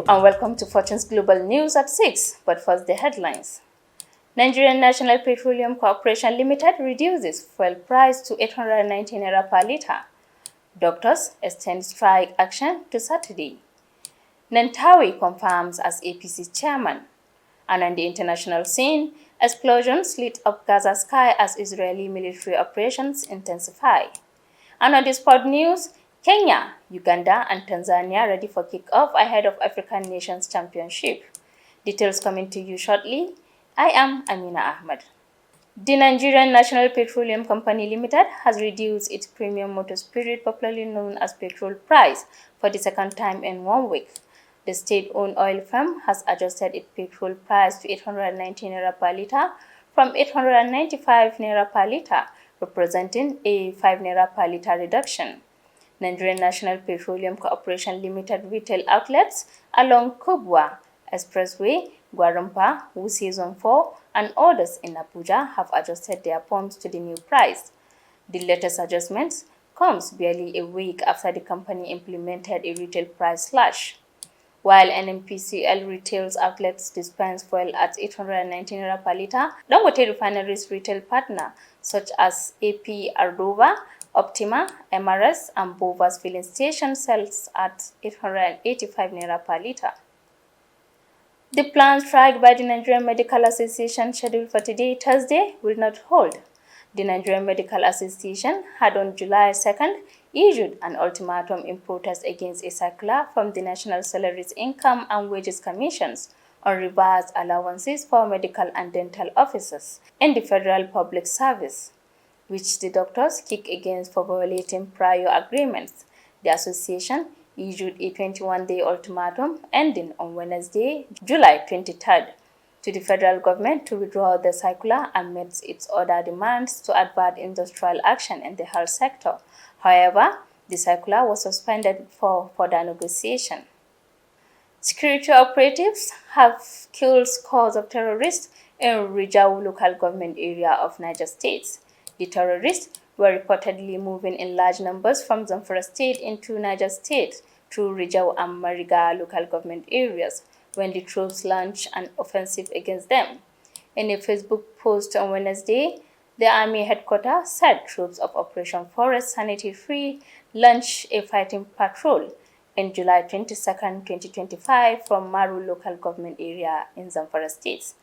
Hello and welcome to Fortune's Global News at 6, but first the headlines. Nigerian National Petroleum Corporation Limited reduces fuel price to 819 naira per litre. Doctors extend strike action to Saturday. Nantawi confirms as APC chairman. And on the international scene, explosions lit up Gaza sky as Israeli military operations intensify. And on the sport news, Kenya, Uganda, and Tanzania ready for kick-off ahead of African Nations Championship. Details coming to you shortly. I am Amina Ahmed. The Nigerian National Petroleum Company Limited has reduced its premium motor spirit, popularly known as petrol price, for the second time in 1 week. The state-owned oil firm has adjusted its petrol price to 819 naira per litre from 895 naira per litre, representing a 5 naira per litre reduction. Nigerian National Petroleum Corporation Limited retail outlets along Kubwa Expressway, Gwarampa, Wuse Zone 4, and others in Abuja have adjusted their pumps to the new price. The latest adjustment comes barely a week after the company implemented a retail price slash. While NNPCL retail outlets dispense fuel at 819 naira per litre, Dangote Refineries retail partner such as AP Ardova, Optima, MRS, and Bovas filling station sells at 885 naira per litre. The planned strike by the Nigerian Medical Association scheduled for today, Thursday, will not hold. The Nigerian Medical Association had on July 2nd issued an ultimatum in protest against a circular from the National Salaries, Income and Wages Commissions on revised allowances for medical and dental officers in the Federal Public Service, which the doctors kick against for violating prior agreements. The association issued a 21-day ultimatum ending on Wednesday, July 23rd, to the federal government to withdraw the circular amidst its other demands to advert industrial action in the health sector. However, the circular was suspended for further negotiation. Security operatives have killed scores of terrorists in Rijau local government area of Niger State. The terrorists were reportedly moving in large numbers from Zamfara State into Niger State through Rijau and Mariga local government areas when the troops launched an offensive against them. In a Facebook post on Wednesday, the Army headquarters said troops of Operation Forest Sanity Free launched a fighting patrol in July 22, 2025 from Maru local government area in Zamfara State,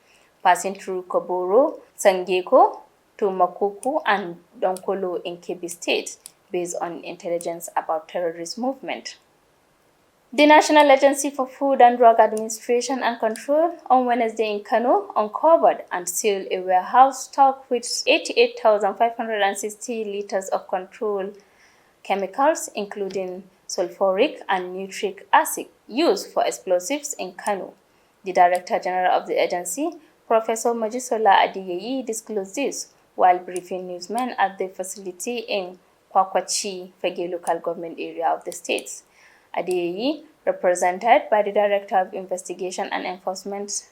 passing through Koboro, Sangeko, to Makuku and Donkolo in Kebbi State, based on intelligence about terrorist movement. The National Agency for Food and Drug Administration and Control on Wednesday in Kano uncovered and sealed a warehouse stocked with 88,560 liters of controlled chemicals, including sulfuric and nitric acid, used for explosives in Kano. The Director General of the agency, Professor Mojisola Adiyeyi, disclosed this while briefing newsmen at the facility in Kwakwachi, Fege local government area of the state. Adeyeyi, represented by the Director of Investigation and Enforcement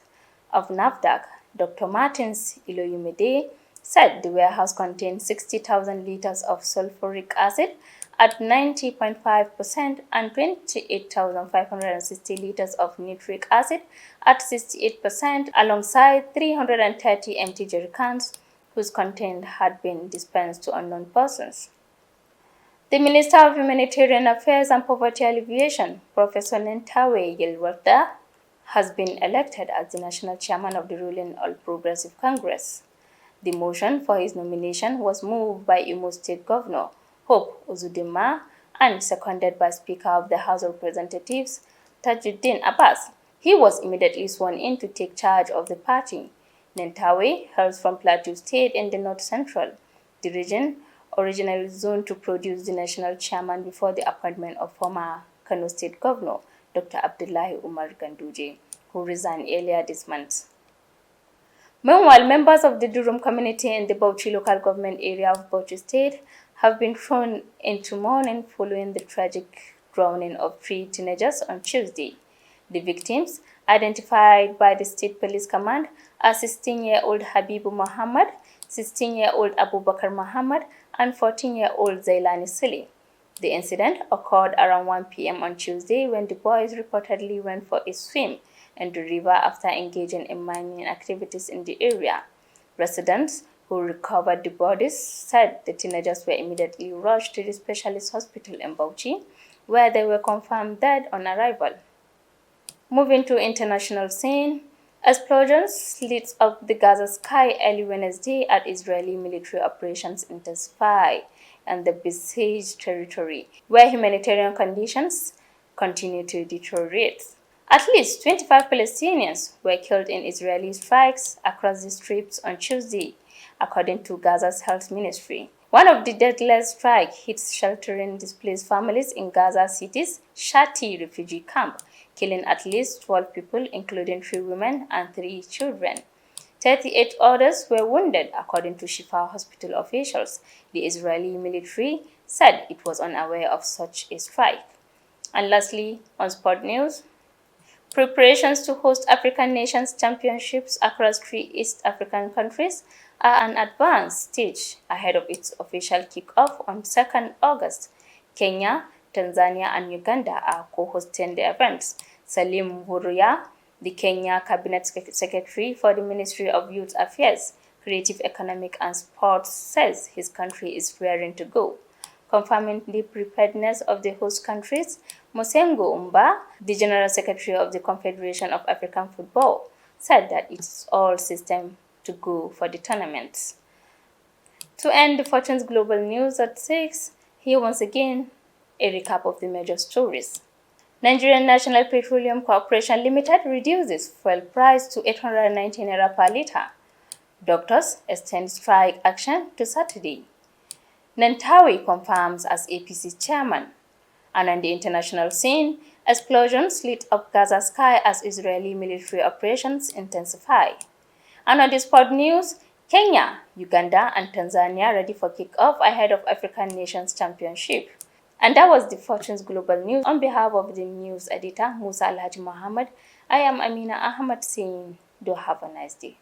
of NAFDAC, Dr. Martins Iloyumide, said the warehouse contained 60,000 liters of sulfuric acid at 90.5% and 28,560 liters of nitric acid at 68%, alongside 330 empty jerrycans whose content had been dispensed to unknown persons. The Minister of Humanitarian Affairs and Poverty Alleviation, Professor Nentawe Yelwarda, has been elected as the national chairman of the ruling All Progressive Congress. The motion for his nomination was moved by Imo State Governor Hope Uzudinma and seconded by Speaker of the House of Representatives Tajuddin Abbas. He was immediately sworn in to take charge of the party. Nentawe hails from Plateau State in the North Central, the region originally zoned to produce the national chairman before the appointment of former Kano State Governor Dr. Abdullahi Umar Ganduje, who resigned earlier this month. Meanwhile, members of the Durum community in the Bauchi local government area of Bauchi State have been thrown into mourning following the tragic drowning of 3 teenagers on Tuesday. The victims, identified by the State Police Command as 16-year-old Habibu Muhammad, 16-year-old Abubakar Muhammad, and 14-year-old Zailani Sili. The incident occurred around 1 p.m. on Tuesday when the boys reportedly went for a swim in the river after engaging in mining activities in the area. Residents who recovered the bodies said the teenagers were immediately rushed to the specialist hospital in Bauchi, where they were confirmed dead on arrival. Moving to international scene, explosions lit up the Gaza sky early Wednesday as Israeli military operations intensify in the besieged territory, where humanitarian conditions continue to deteriorate. At least 25 Palestinians were killed in Israeli strikes across the strips on Tuesday, according to Gaza's health ministry. One of the deadliest strikes hit sheltering displaced families in Gaza City's Shati refugee camp, killing at least 12 people, including 3 women and 3 children. 38 others were wounded, according to Shifa hospital officials. The Israeli military said it was unaware of such a strike. And lastly, on sport news, preparations to host African Nations Championships across 3 East African countries are an advanced stage ahead of its official kick-off on 2nd August. Kenya, Tanzania, and Uganda are co-hosting the events. Salim Mvurya, the Kenya Cabinet Secretary for the Ministry of Youth Affairs, Creative Economic and Sports, says his country is raring to go. Confirming the preparedness of the host countries, Mosengo Umba, the General Secretary of the Confederation of African Football, said that it's all system to go for the tournaments. To end the Fortune's global news at 6, here once again a recap of the major stories. Nigerian National Petroleum Corporation Limited reduces fuel price to 819 naira per litre. Doctors extend strike action to Saturday. Nantawi confirms as APC chairman. And on the international scene, explosions lit up Gaza sky as Israeli military operations intensify. And on the sport news, Kenya, Uganda, and Tanzania ready for kick-off ahead of African Nations Championship. And that was the Fortune's Global News. On behalf of the news editor, Musa Alhaji Muhammad, I am Amina Ahmed saying, do have a nice day.